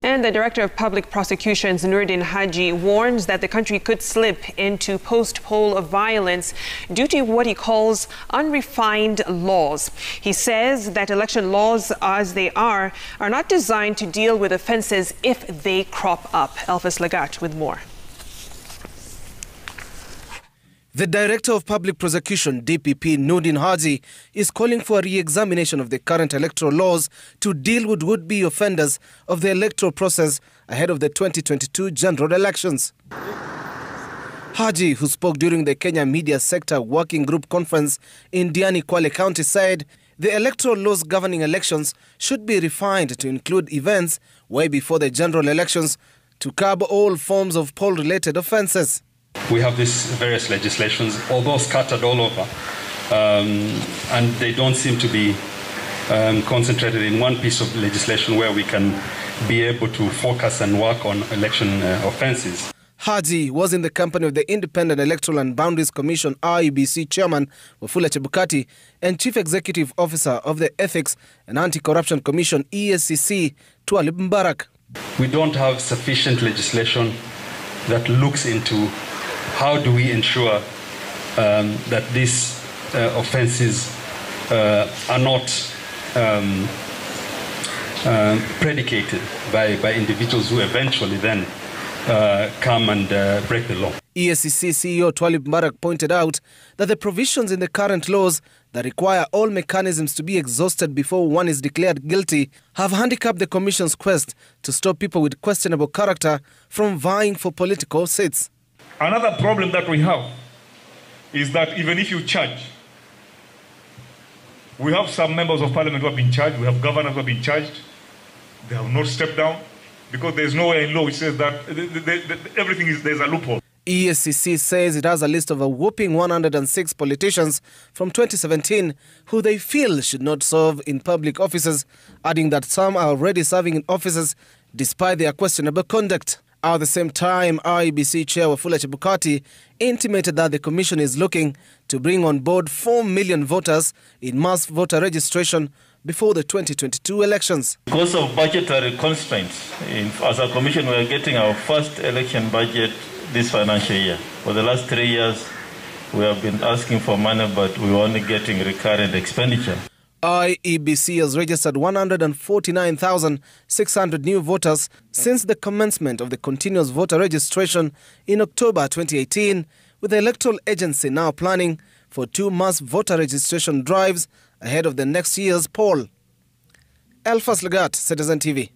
And the Director of Public Prosecutions, Haji, warns that the country could slip into post-poll violence due to what he calls unrefined laws. He says that election laws as they are not designed to deal with offences if they crop up. Elfas Lagat with more. The Director of Public Prosecution, DPP Haji, is calling for a re-examination of the current electoral laws to deal with would-be offenders of the electoral process ahead of the 2022 general elections. Haji, who spoke during the Kenya Media Sector Working Group Conference in Diani, Kwale County, said the electoral laws governing elections should be refined to include events way before the general elections to curb all forms of poll-related offences. We have these various legislations, although scattered all over, and they don't seem to be concentrated in one piece of legislation where we can be able to focus and work on election offences. Haji was in the company of the Independent Electoral and Boundaries Commission IEBC Chairman Wafula Chebukati and Chief Executive Officer of the Ethics and Anti-Corruption Commission EACC Twalib Mbarak. We don't have sufficient legislation that looks into how do we ensure that these offences are not predicated by individuals who eventually then come and break the law. EACC CEO Twalib Mbarak pointed out that the provisions in the current laws that require all mechanisms to be exhausted before one is declared guilty have handicapped the Commission's quest to stop people with questionable character from vying for political seats. Another problem that we have is that even if you charge, we have some members of parliament who have been charged, we have governors who have been charged, they have not stepped down because there's nowhere in law which says that there's a loophole. EACC says it has a list of a whopping 106 politicians from 2017 who they feel should not serve in public offices, adding that some are already serving in offices despite their questionable conduct. At the same time, IEBC Chair Wafula Chebukati intimated that the Commission is looking to bring on board 4 million voters in mass voter registration before the 2022 elections. Because of budgetary constraints, as a Commission we are getting our first election budget this financial year. For the last 3 years we have been asking for money, but we are only getting recurrent expenditure. IEBC has registered 149,600 new voters since the commencement of the continuous voter registration in October 2018, with the electoral agency now planning for 2 mass voter registration drives ahead of the next year's poll. Elfas Lagat, Citizen TV.